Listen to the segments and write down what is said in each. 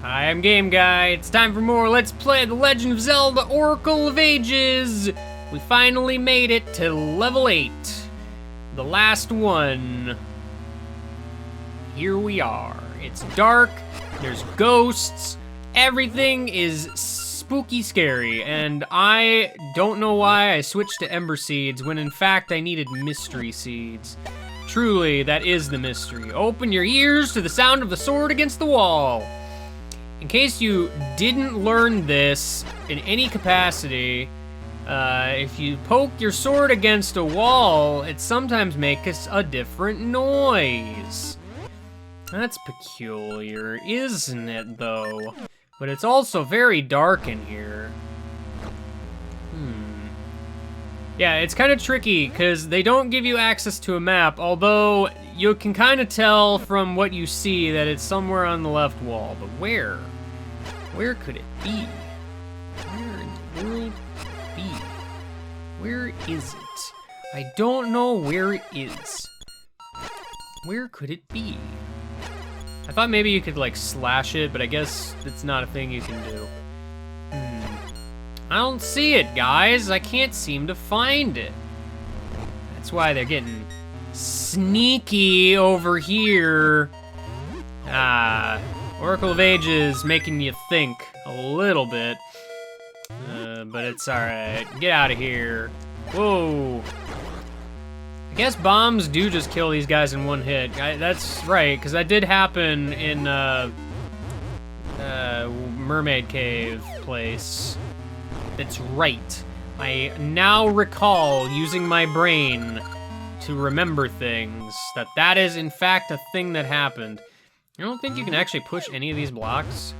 Hi, I'm Game Guy. It's time for more Let's Play The Legend of Zelda Oracle of Ages. We finally made it to level 8. The last one. Here we are. It's dark, there's ghosts, everything is spooky scary, and I don't know why I switched to Ember Seeds when in fact I needed Mystery Seeds. Truly, that is the mystery. Open your ears to the sound of the sword against the wall. In case you didn't learn this in any capacity, if you poke your sword against a wall, it sometimes makes a different noise. That's peculiar, isn't it, though? But it's also very dark in here. Yeah, it's kind of tricky, because they don't give you access to a map, although you can kind of tell from what you see that it's somewhere on the left wall. But where? Where could it be? Where in the world could it be? Where is it? I don't know where it is. Where could it be? I thought maybe you could, like, slash it, but I guess it's not a thing you can do. I don't see it, guys. I can't seem to find it. That's why they're getting sneaky over here. Oracle of Ages making you think a little bit. But it's alright. Get out of here. Whoa. I guess bombs do just kill these guys in one hit. That's right, because that did happen in Mermaid Cave place. That's right. I now recall using my brain to remember things, that is in fact a thing that happened. I don't think you can actually push any of these blocks.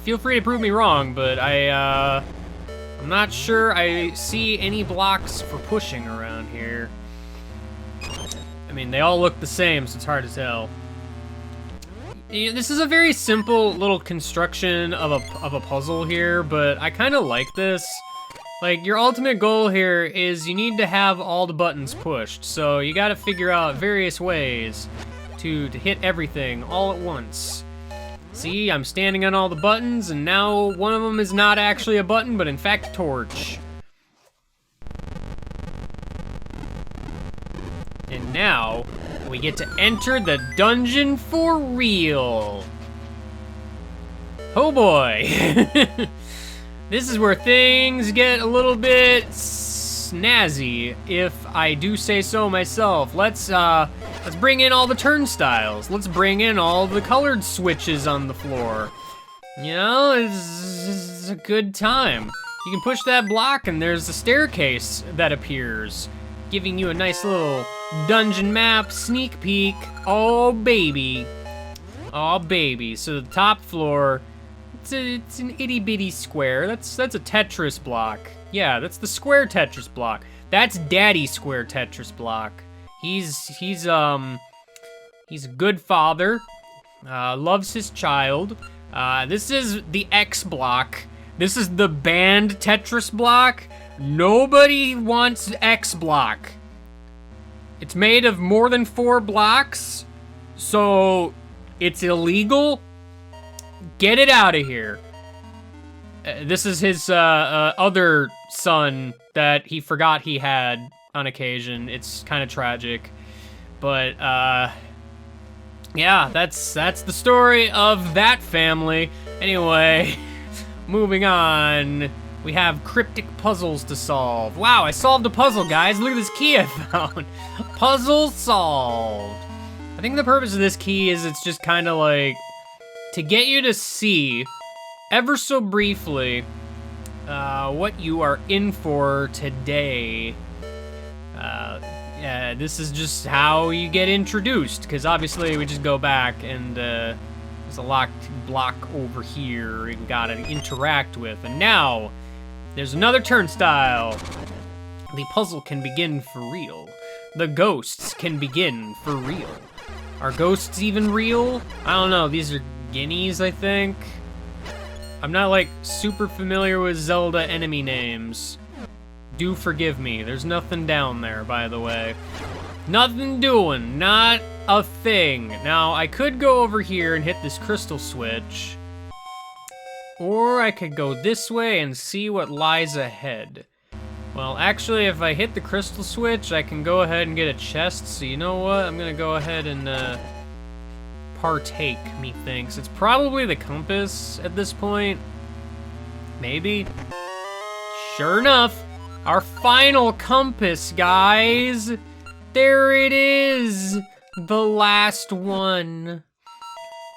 Feel free to prove me wrong, but I'm not sure I see any blocks for pushing around here. I mean, they all look the same, so it's hard to tell. This is a very simple little construction of a puzzle here, but I kind of like this. Like, your ultimate goal here is you need to have all the buttons pushed, so you gotta figure out various ways to hit everything all at once. See, I'm standing on all the buttons, and now one of them is not actually a button, but in fact a torch. And now, we get to enter the dungeon for real. Oh boy. This is where things get a little bit snazzy, if I do say so myself. Let's bring in all the turnstiles. Let's bring in all the colored switches on the floor. You know, it's a good time. You can push that block and there's a staircase that appears, giving you a nice little dungeon map sneak peek. Oh baby. Oh baby. So the top floor, it's an itty bitty square. That's a Tetris block. Yeah, that's the square Tetris block. That's Daddy Square Tetris block. He's a good father. Loves his child. This is the X block. This is the banned Tetris block. Nobody wants X block. It's made of more than 4 blocks, so it's illegal. Get it out of here. This is his other son that he forgot he had on occasion. It's kind of tragic, but yeah, that's the story of that family. Anyway, moving on. We have cryptic puzzles to solve. Wow, I solved a puzzle, guys. Look at this key I found. Puzzle solved. I think the purpose of this key is it's just kind of like to get you to see, ever so briefly, what you are in for today. Yeah, this is just how you get introduced, because obviously we just go back and there's a locked block over here we gotta interact with, and now there's another turnstile. The puzzle can begin for real. The ghosts can begin for real. Are ghosts even real? I don't know, these are guineas, I think. I'm not, like, super familiar with Zelda enemy names. Do forgive me. There's nothing down there, by the way. Nothing doing. Not a thing. Now, I could go over here and hit this crystal switch, or I could go this way and see what lies ahead. Well, actually, if I hit the crystal switch, I can go ahead and get a chest, so you know what? I'm gonna go ahead and, partake, methinks. It's probably the compass at this point. Maybe. Sure enough, our final compass, guys. There it is. The last one.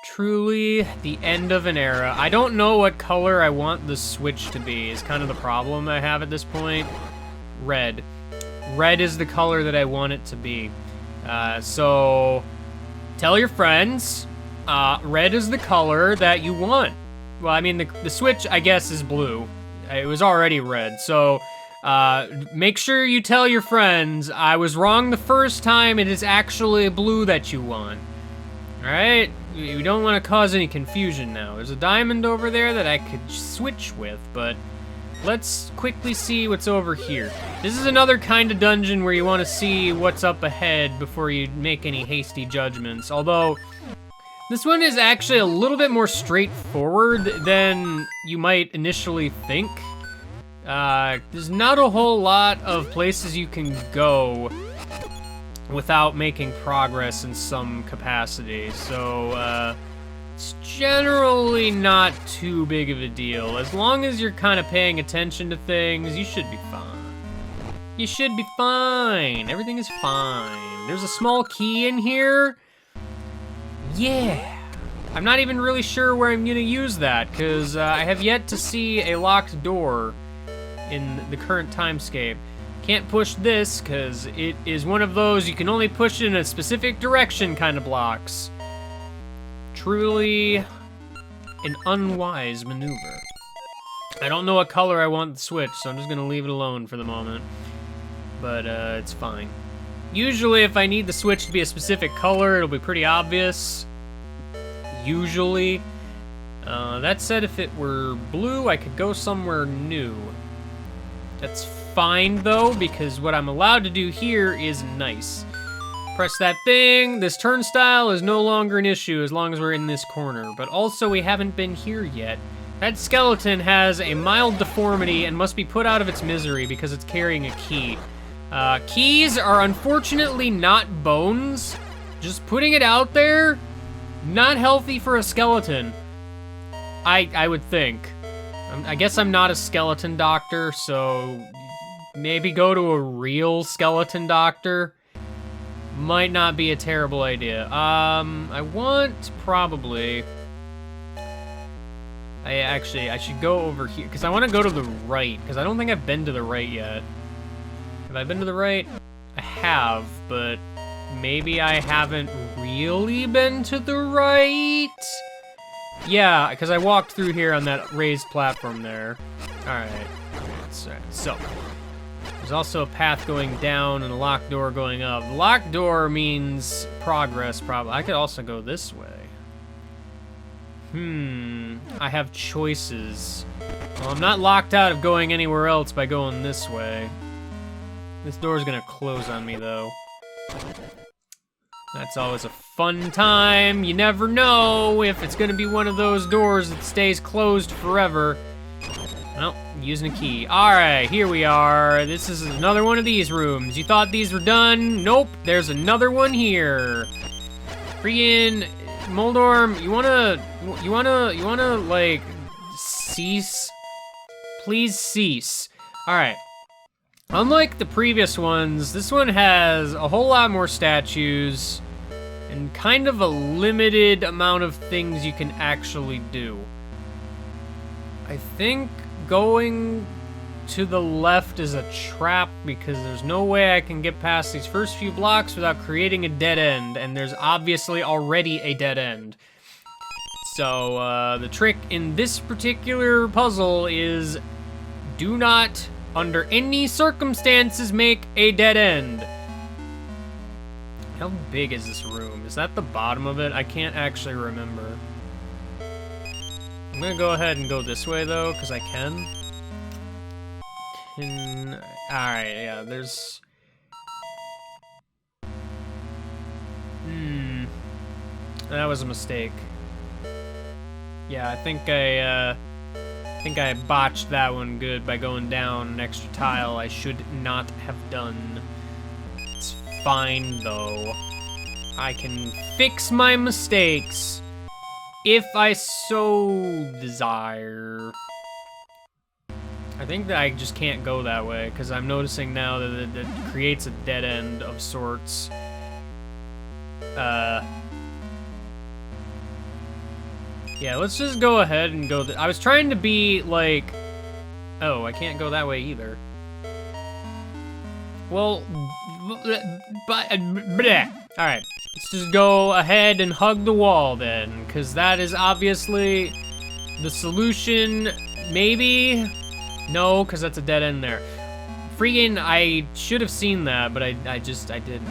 Truly the end of an era. I don't know what color I want the switch to be, is kind of the problem I have at this point. Red. Red is the color that I want it to be. So tell your friends, red is the color that you want. Well, I mean, the switch, I guess, is blue. It was already red, so make sure you tell your friends, I was wrong the first time, it is actually blue that you want. Alright? You don't want to cause any confusion now. There's a diamond over there that I could switch with, but let's quickly see what's over here. This is another kind of dungeon where you want to see what's up ahead before you make any hasty judgments, although this one is actually a little bit more straightforward than you might initially think. There's not a whole lot of places you can go without making progress in some capacity, so it's generally not too big of a deal. As long as you're kind of paying attention to things, you should be fine. You should be fine. Everything is fine. There's a small key in here. Yeah. I'm not even really sure where I'm gonna use that, because I have yet to see a locked door in the current timescape. Can't push this, because it is one of those you can only push in a specific direction kind of blocks. Truly an unwise maneuver. I don't know what color I want the switch, so I'm just gonna leave it alone for the moment. But it's fine. Usually if I need the switch to be a specific color, it'll be pretty obvious. Usually. That said, if it were blue, I could go somewhere new. That's fine though, because what I'm allowed to do here is nice. Press that thing. This turnstile is no longer an issue as long as we're in this corner, but also we haven't been here yet. That skeleton has a mild deformity and must be put out of its misery because it's carrying a key. Keys are unfortunately not bones. Just putting it out there, not healthy for a skeleton. I would think. I guess I'm not a skeleton doctor, so maybe go to a real skeleton doctor. Might not be a terrible idea. I want probably... I should go over here, because I want to go to the right, because I don't think I've been to the right yet. Have I been to the right? I have, but maybe I haven't really been to the right? Yeah, because I walked through here on that raised platform there. Alright. So, there's also a path going down and a locked door going up. The locked door means progress, probably. I could also go this way. I have choices. Well, I'm not locked out of going anywhere else by going this way. This door's gonna close on me, though. That's always a fun time. You never know if it's gonna be one of those doors that stays closed forever. Well, using a key. Alright, here we are. This is another one of these rooms. You thought these were done? Nope, there's another one here. Freaking Moldor, you wanna, like, cease? Please cease. Alright. Unlike the previous ones, this one has a whole lot more statues and kind of a limited amount of things you can actually do. I think going to the left is a trap because there's no way I can get past these first few blocks without creating a dead end, and there's obviously already a dead end. So, the trick in this particular puzzle is do not, under any circumstances, make a dead end. How big is this room? Is that the bottom of it? I can't actually remember. I'm gonna go ahead and go this way, though, because I can. Alright, yeah, there's... that was a mistake. Yeah, I think I botched that one good by going down an extra tile I should not have done. It's fine, though. I can fix my mistakes if I so desire. I think that I just can't go that way, because I'm noticing now that it creates a dead end of sorts. Yeah, let's just go ahead and go... I was trying to be, like... Oh, I can't go that way either. Well... But... Alright, let's just go ahead and hug the wall, then, because that is obviously the solution. Maybe? No, because that's a dead end there. Freaking, I should have seen that, but I didn't.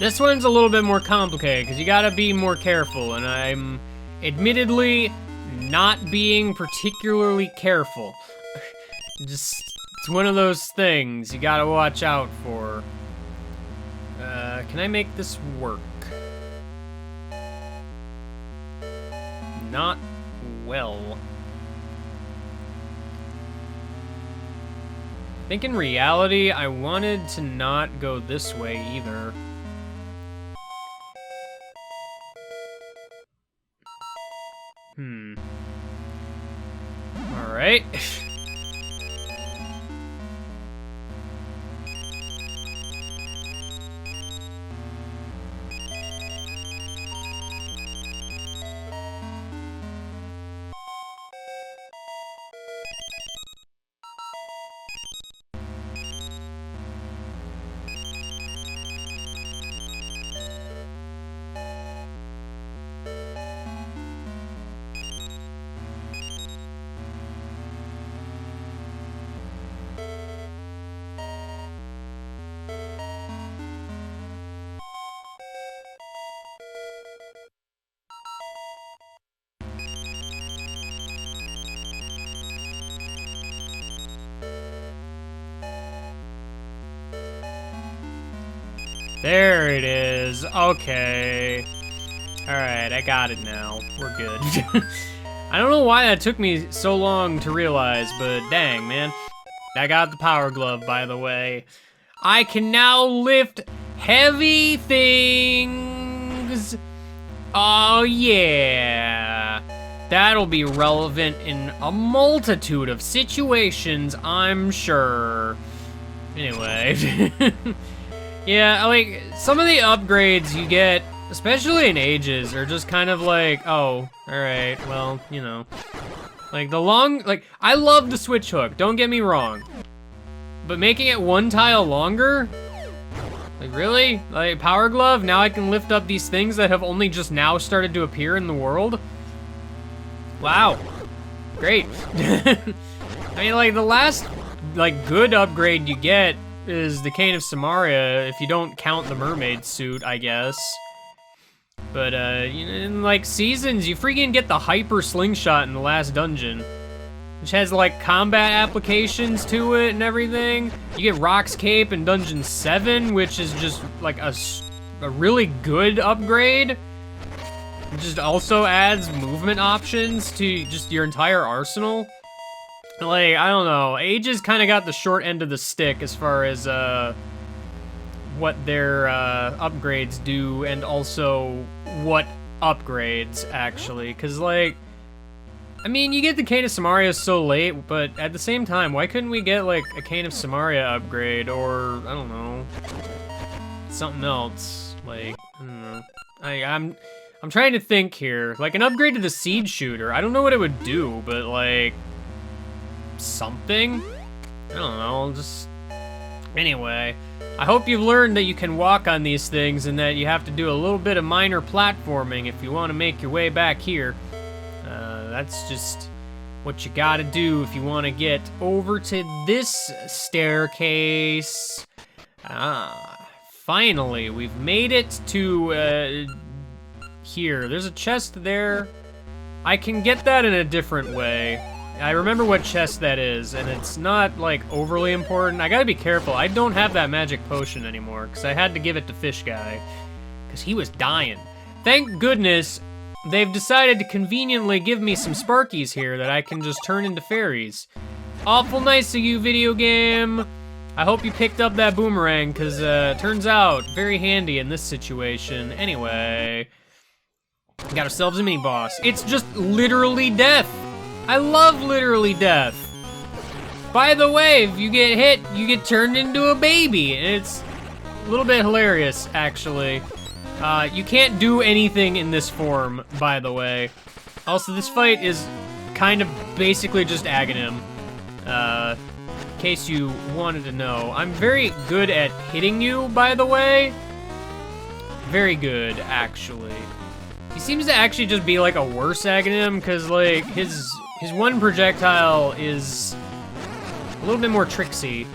This one's a little bit more complicated, because you gotta be more careful, and I'm admittedly not being particularly careful. Just, it's one of those things you gotta watch out for. Can I make this work? Not well. I think in reality, I wanted to not go this way either. Alright. There it is. Okay. Alright, I got it now. We're good. I don't know why that took me so long to realize, but dang, man. I got the power glove, by the way. I can now lift heavy things. Oh, yeah. That'll be relevant in a multitude of situations, I'm sure. Anyway. Yeah, like, some of the upgrades you get, especially in Ages, are just kind of like, oh, alright, well, you know. Like, I love the switch hook, don't get me wrong. But making it one tile longer? Like, really? Like, Power Glove, now I can lift up these things that have only just now started to appear in the world? Wow. Great. I mean, like, the last, like, good upgrade you get is the Cane of Samaria, if you don't count the mermaid suit, I guess. But, you know, in, like, seasons, you freaking get the hyper slingshot in the last dungeon, which has, like, combat applications to it and everything. You get Rock's Cape in Dungeon 7, which is just, like, a really good upgrade. It just also adds movement options to just your entire arsenal. Like, I don't know, Ages kind of got the short end of the stick as far as, what their, upgrades do, and also what upgrades, actually. Because, like, I mean, you get the Cane of Samaria so late, but at the same time, why couldn't we get, like, a Cane of Samaria upgrade, or, I don't know, something else? Like, I don't know. I'm trying to think here. Like, an upgrade to the Seed Shooter, I don't know what it would do, but, like, something? I don't know, just... Anyway, I hope you've learned that you can walk on these things and that you have to do a little bit of minor platforming if you want to make your way back here. That's just what you gotta do if you want to get over to this staircase. Finally, we've made it to, here. There's a chest there. I can get that in a different way. I remember what chest that is, and it's not, like, overly important. I gotta be careful. I don't have that magic potion anymore, because I had to give it to Fish Guy, because he was dying. Thank goodness they've decided to conveniently give me some Sparkies here that I can just turn into fairies. Awful nice of you, video game. I hope you picked up that boomerang, because turns out very handy in this situation. Anyway, got ourselves a mini-boss. It's just literally death. I love literally death. By the way, if you get hit, you get turned into a baby, and it's a little bit hilarious, actually. You can't do anything in this form, by the way. Also, this fight is kind of basically just Aghanim. In case you wanted to know. I'm very good at hitting you, by the way. Very good, actually. He seems to actually just be like a worse Aghanim, because like his one projectile is a little bit more tricksy,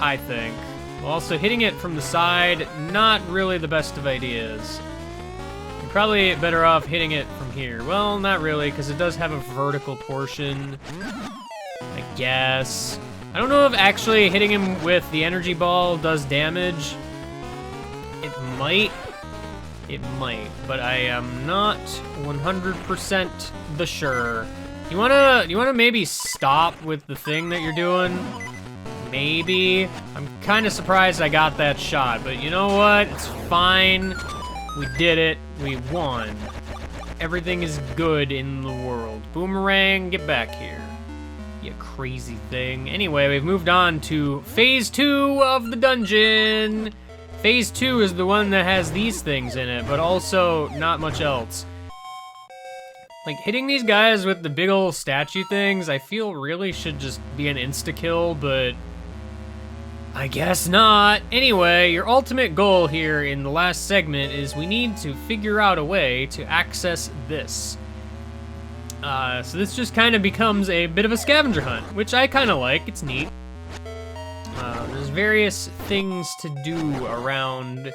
I think. Also, hitting it from the side, not really the best of ideas. You're probably better off hitting it from here. Well, not really, because it does have a vertical portion, I guess. I don't know if actually hitting him with the energy ball does damage. It might. It might, but I am not 100% the sure. You wanna maybe stop with the thing that you're doing? Maybe. I'm kind of surprised I got that shot, but you know what? It's fine. We did it. We won. Everything is good in the world. Boomerang, get back here. You crazy thing. Anyway, we've moved on to phase 2 of the dungeon. Phase 2 is the one that has these things in it, but also not much else. Like, hitting these guys with the big ol' statue things, I feel really should just be an insta-kill, but I guess not. Anyway, your ultimate goal here in the last segment is we need to figure out a way to access this. So this just kind of becomes a bit of a scavenger hunt, which I kind of like. It's neat. There's various things to do around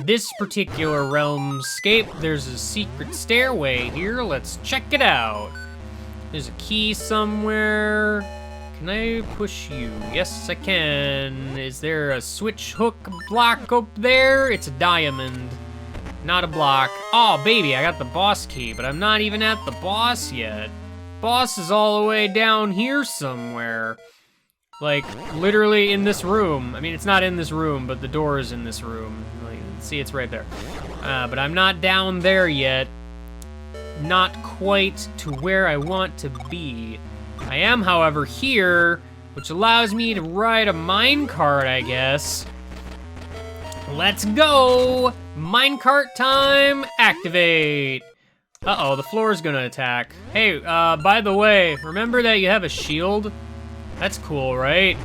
this particular realmscape. There's a secret stairway here. Let's check it out. There's a key somewhere. Can I push you? Yes, I can. Is there a switch hook block up there? It's a diamond, not a block. Oh, baby, I got the boss key, but I'm not even at the boss yet. Boss is all the way down here somewhere. Like, literally in this room. I mean, it's not in this room, but the door is in this room. Like, see, it's right there. But I'm not down there yet. Not quite to where I want to be. I am, however, here, which allows me to ride a minecart, I guess. Let's go! Minecart time, activate! Uh-oh, the floor is gonna attack. Hey, by the way, remember that you have a shield? That's cool, right?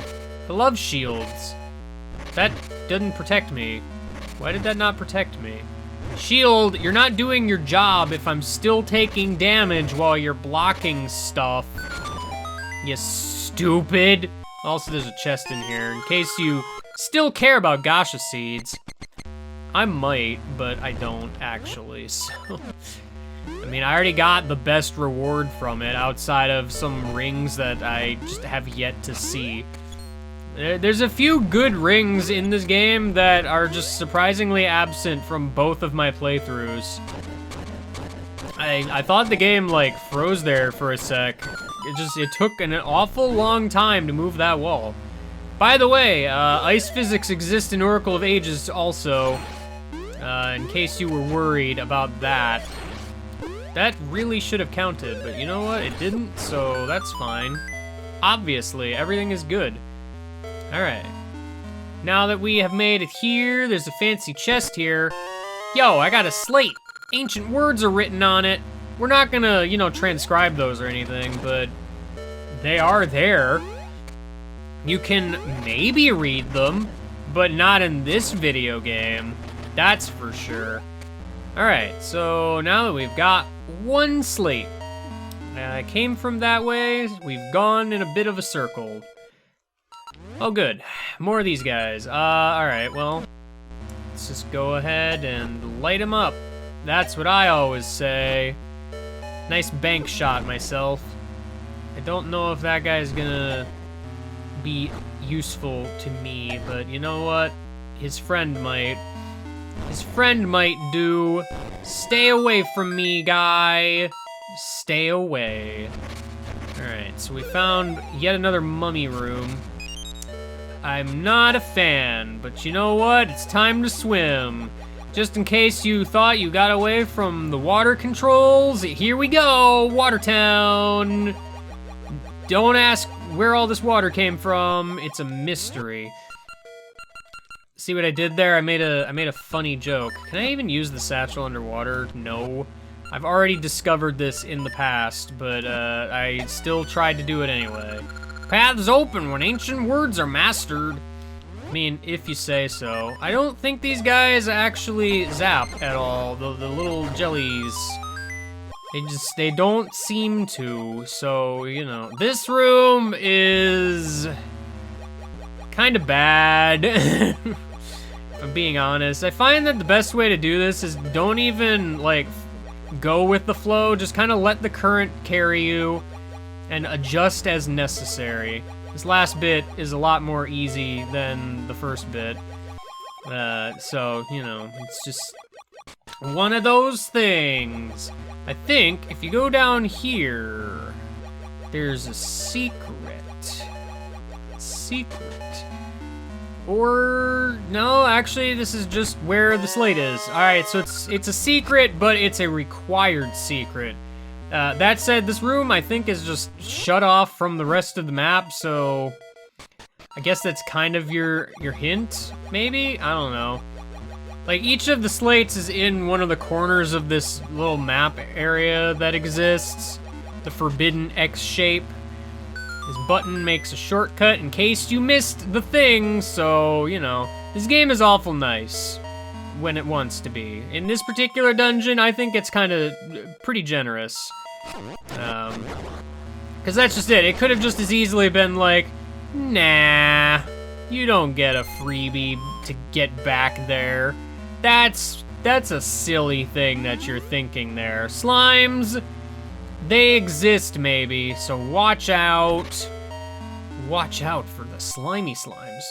I love shields. That doesn't protect me. Why did that not protect me? Shield, you're not doing your job if I'm still taking damage while you're blocking stuff. You stupid. Also, there's a chest in here in case you still care about Gasha seeds. I might, but I don't actually, so. I mean, I already got the best reward from it outside of some rings that I just have yet to see. There's a few good rings in this game that are just surprisingly absent from both of my playthroughs. I thought the game, like, froze there for a sec. It took an awful long time to move that wall. By the way, ice physics exist in Oracle of Ages also, in case you were worried about that. That really should have counted, but you know what? It didn't, so that's fine. Obviously, everything is good. Alright. Now that we have made it here, there's a fancy chest here. Yo, I got a slate. Ancient words are written on it. We're not gonna, you know, transcribe those or anything, but they are there. You can maybe read them, but not in this video game. That's for sure. Alright, so now that we've got one slate, I came from that way, we've gone in a bit of a circle. Oh good, more of these guys. Alright, well, let's just go ahead and light them up. That's what I always say. Nice bank shot myself. I don't know if that guy's gonna be useful to me, but you know what? His friend might. his friend might do. Stay away from me, guy. Stay away. Alright, so we found yet another mummy room. I'm not a fan, but you know what? It's time to swim. Just in case you thought you got away from the water controls, here we go, Watertown. Don't ask where all this water came from. It's a mystery. See what I did there? I made a funny joke. Can I even use the satchel underwater? No. I've already discovered this in the past, but I still tried to do it anyway. Paths open when ancient words are mastered. I mean, if you say so. I don't think these guys actually zap at all, the little jellies. They don't seem to, so, you know. This room is kind of bad, if I'm being honest. I find that the best way to do this is don't even, like, go with the flow. Just kind of let the current carry you and adjust as necessary. This last bit is a lot more easy than the first bit. So, you know, it's just one of those things. I think if you go down here, there's a secret. Or, no, actually, this is just where the slate is. All right, so it's a secret, but it's a required secret. That said, this room, I think, is just shut off from the rest of the map, so I guess that's kind of your hint, maybe? I don't know. Like, each of the slates is in one of the corners of this little map area that exists. The forbidden X shape. This button makes a shortcut in case you missed the thing, so, you know. This game is awful nice when it wants to be. In this particular dungeon, I think it's kind of pretty generous. Because that's just it. It could have just as easily been like, nah, you don't get a freebie to get back there. That's a silly thing that you're thinking there. Slimes, they exist maybe, so watch out. Watch out for the slimy slimes.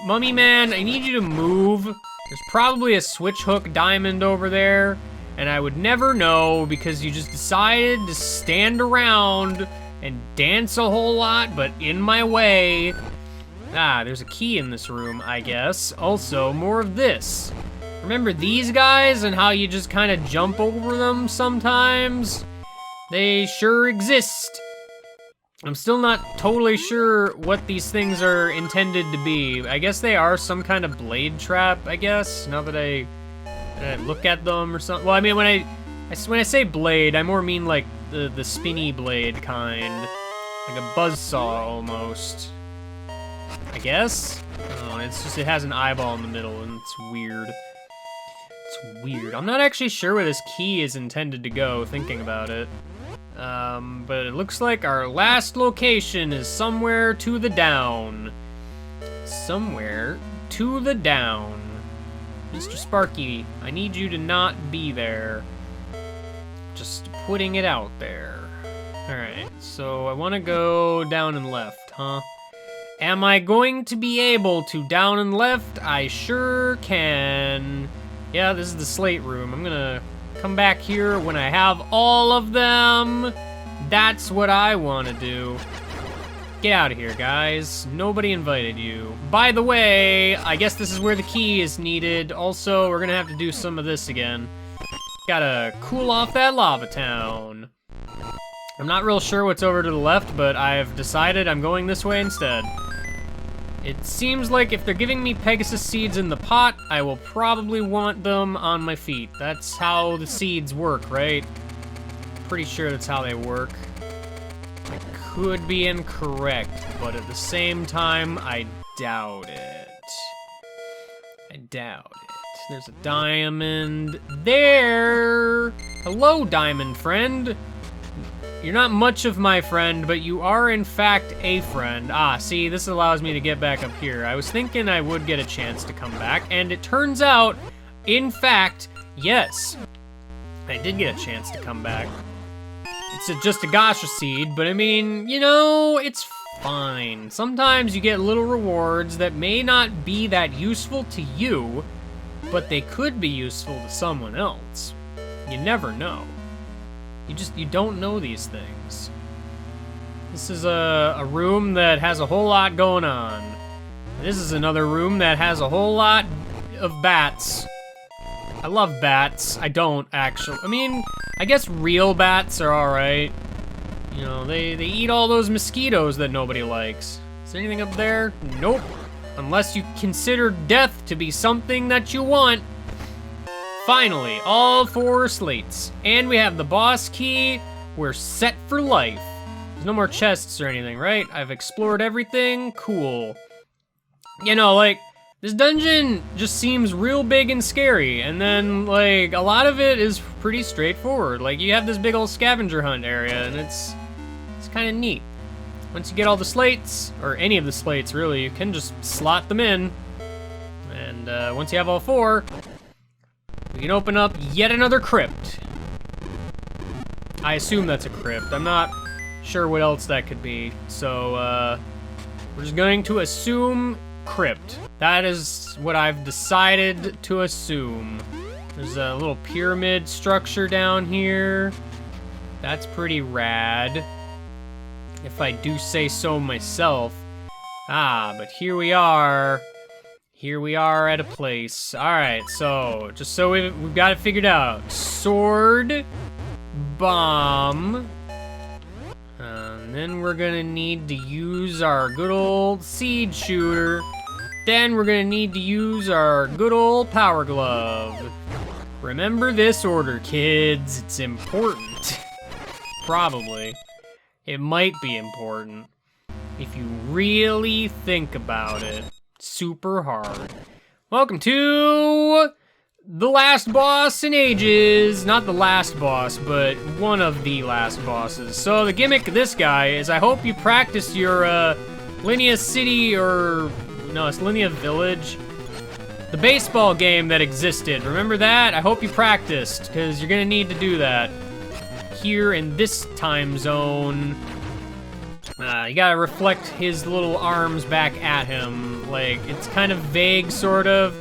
Mummy Man, I need you to move. There's probably a switch hook diamond over there, and I would never know because you just decided to stand around and dance a whole lot, but in my way. Ah, there's a key in this room, I guess. Also, more of this. Remember these guys and how you just kind of jump over them sometimes? They sure exist. I'm still not totally sure what these things are intended to be. I guess they are some kind of blade trap, I guess, now that I look at them or something. Well, I mean, when I say blade, I more mean like the spinny blade kind. Like a buzzsaw almost. I guess? Oh, it's just, it has an eyeball in the middle and it's weird. It's weird. I'm not actually sure where this key is intended to go, thinking about it. But it looks like our last location is somewhere to the down. Somewhere to the down. Mr. Sparky, I need you to not be there. Just putting it out there. Alright, so I want to go down and left, huh? Am I going to be able to down and left? I sure can. Yeah, this is the Slate Room. I'm gonna come back here when I have all of them. That's what I want to do. Get out of here, guys. Nobody invited you. By the way, I guess this is where the key is needed. Also, we're gonna have to do some of this again. Gotta cool off that lava town. I'm not real sure what's over to the left, but I've decided I'm going this way instead. It seems like if they're giving me Pegasus seeds in the pot, I will probably want them on my feet. That's how the seeds work, right? Pretty sure that's how they work. I could be incorrect, but at the same time, I doubt it. I doubt it. There's a diamond there. Hello, diamond friend. You're not much of my friend, but you are in fact a friend. Ah, see, this allows me to get back up here. I was thinking I would get a chance to come back, and it turns out, in fact, yes. I did get a chance to come back. It's just a Gasha seed, but I mean, you know, it's fine. Sometimes you get little rewards that may not be that useful to you, but they could be useful to someone else. You never know. You don't know these things. This is a room that has a whole lot going on. This is another room that has a whole lot of bats. I love bats. I don't, actually. I mean, I guess real bats are alright. You know, they eat all those mosquitoes that nobody likes. Is there anything up there? Nope. Unless you consider death to be something that you want. Finally, all 4 slates. And we have the boss key. We're set for life. There's no more chests or anything, right? I've explored everything. Cool. You know, like, this dungeon just seems real big and scary. And then, like, a lot of it is pretty straightforward. Like, you have this big old scavenger hunt area, and it's kind of neat. Once you get all the slates, or any of the slates, really, you can just slot them in. And once you have all 4, we can open up yet another crypt. I assume that's a crypt. I'm not sure what else that could be. So, we're just going to assume crypt. That is what I've decided to assume. There's a little pyramid structure down here. That's pretty rad, if I do say so myself. Ah, but here we are. Here we are at a place. All right, so just so we've got it figured out. Sword, bomb, and then we're gonna need to use our good old seed shooter. Then we're gonna need to use our good old power glove. Remember this order, kids. It's important. Probably. It might be important if you really think about it super hard. Welcome to the last boss in ages. Not the last boss, but one of the last bosses. So the gimmick of this guy is I hope you practice your Linnea City, or no, it's Linnea Village. The baseball game that existed. Remember that? I hope you practiced, because you're gonna need to do that here in this time zone. You gotta reflect his little arms back at him. Like, it's kind of vague, sort of.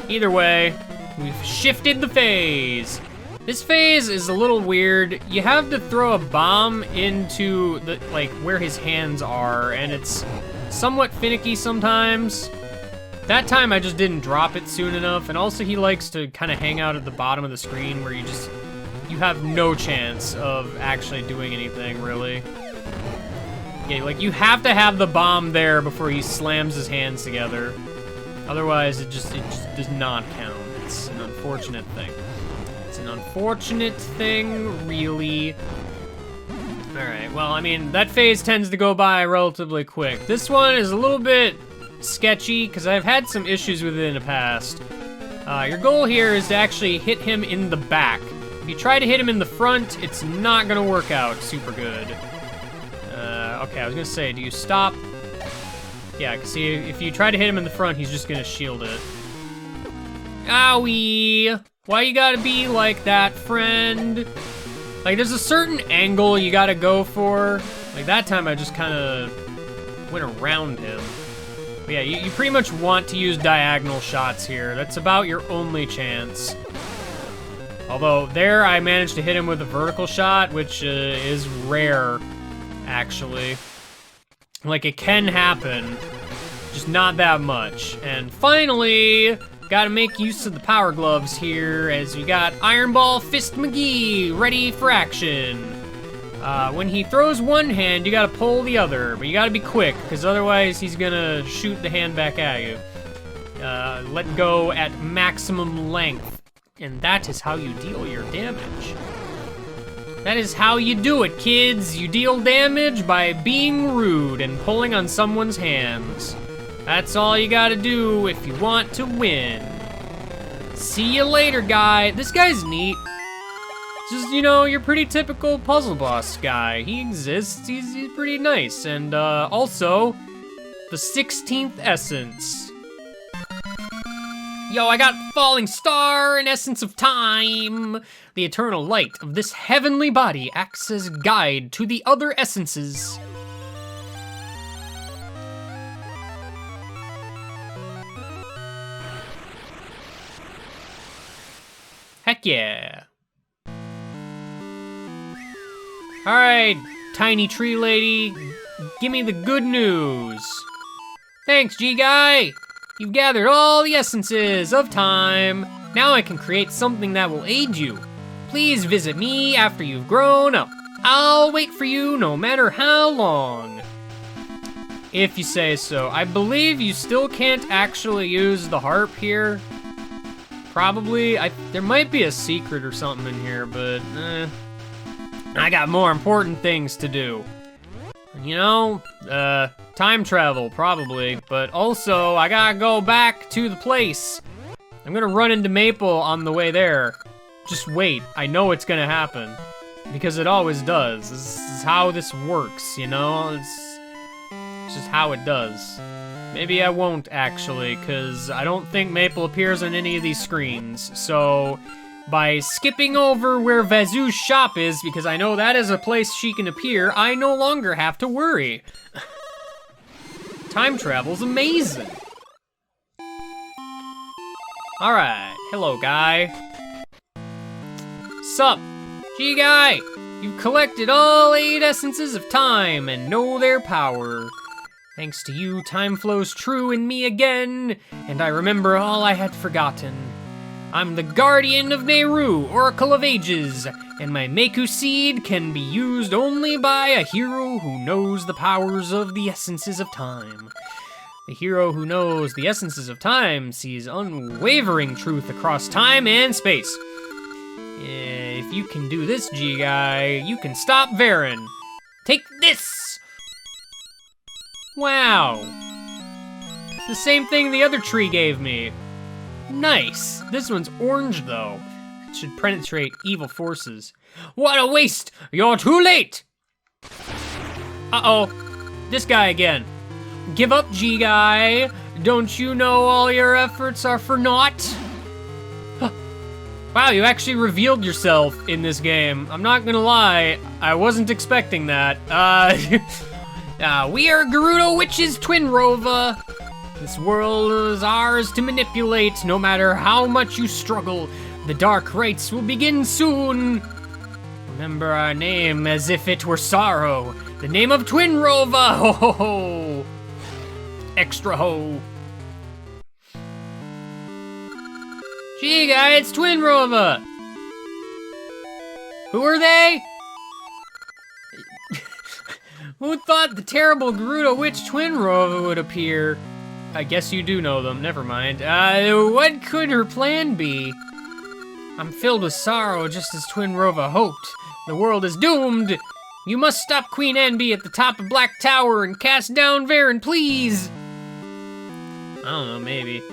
Either way, we've shifted the phase. This phase is a little weird. You have to throw a bomb into the, like, where his hands are, and it's somewhat finicky sometimes. That time I just didn't drop it soon enough, and also he likes to kind of hang out at the bottom of the screen where you have no chance of actually doing anything, really. Yeah, like, you have to have the bomb there before he slams his hands together. Otherwise, it just does not count. It's an unfortunate thing. It's an unfortunate thing, really. Alright, well, I mean, that phase tends to go by relatively quick. This one is a little bit sketchy, because I've had some issues with it in the past. Your goal here is to actually hit him in the back. If you try to hit him in the front, it's not gonna work out super good. Okay, I was gonna say, do you stop? Yeah, cause see, if you try to hit him in the front, he's just gonna shield it. Owie! Why you gotta be like that, friend? Like, there's a certain angle you gotta go for. Like, that time I just kinda went around him. But yeah, you pretty much want to use diagonal shots here. That's about your only chance. Although, there I managed to hit him with a vertical shot, which is rare, actually. Like, it can happen, just not that much. And finally, gotta make use of the power gloves here, as we got Iron Ball Fist McGee ready for action. When he throws one hand, you gotta pull the other, but you gotta be quick, because otherwise he's gonna shoot the hand back at you. Let go at maximum length, and that is how you deal your damage. That is how you do it, kids. You deal damage by being rude and pulling on someone's hands. That's all you gotta do if you want to win. See you later, guy. This guy's neat. Just, you know, your pretty typical puzzle boss guy. He exists, he's pretty nice. And also, the 16th essence. Yo, I got Falling Star, an essence of time. The eternal light of this heavenly body acts as guide to the other essences. yeah. Alright, tiny tree lady, give me the good news. Thanks, G-Guy. You've gathered all the essences of time. Now I can create something that will aid you. Please visit me after you've grown up. I'll wait for you no matter how long. If you say so. I believe you still can't actually use the harp here. Probably. There might be a secret or something in here, but I got more important things to do. You know, time travel, probably. But also, I gotta go back to the place. I'm gonna run into Maple on the way there. Just wait, I know it's gonna happen. Because it always does. This is how this works, you know? It's just how it does. Maybe I won't, actually, because I don't think Maple appears on any of these screens. So, by skipping over where Vazu's shop is, because I know that is a place she can appear, I no longer have to worry. Time travel's amazing. Alright, hello, guy. Sup, G-Guy? You've collected all 8 essences of time and know their power. Thanks to you, time flows true in me again, and I remember all I had forgotten. I'm the Guardian of Meru, Oracle of Ages, and my Meku seed can be used only by a hero who knows the powers of the essences of time. The hero who knows the essences of time sees unwavering truth across time and space. If you can do this, G-Guy, you can stop Varen. Take this! Wow. It's the same thing the other tree gave me. Nice. This one's orange, though. It should penetrate evil forces. What a waste! You're too late! Uh-oh. This guy again. Give up, G-Guy. Don't you know all your efforts are for naught? Wow, you actually revealed yourself in this game. I'm not gonna lie, I wasn't expecting that. We are Gerudo Witch's Twin Rova. This world is ours to manipulate, no matter how much you struggle. The dark rites will begin soon. Remember our name as if it were sorrow. The name of Twin Rova, ho ho ho. Extra ho. Gee, guy, it's Twin Rova. Who are they? Who thought the terrible Gerudo Witch Twin Rova would appear? I guess you do know them, never mind. What could her plan be? I'm filled with sorrow just as Twin Rova hoped. The world is doomed. You must stop Queen Enby at the top of Black Tower and cast down Varen, please. I don't know, maybe.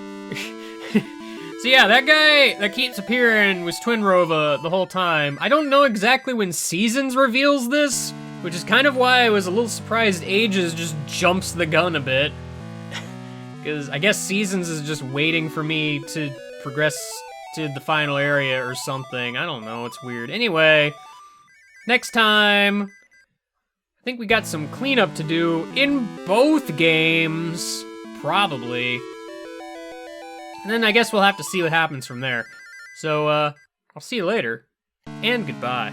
So yeah, that guy that keeps appearing was Twin Rova the whole time. I don't know exactly when Seasons reveals this, which is kind of why I was a little surprised Ages just jumps the gun a bit. Because I guess Seasons is just waiting for me to progress to the final area or something. I don't know, it's weird. Anyway, next time, I think we got some cleanup to do in both games, probably. And then I guess we'll have to see what happens from there. So, I'll see you later, and goodbye.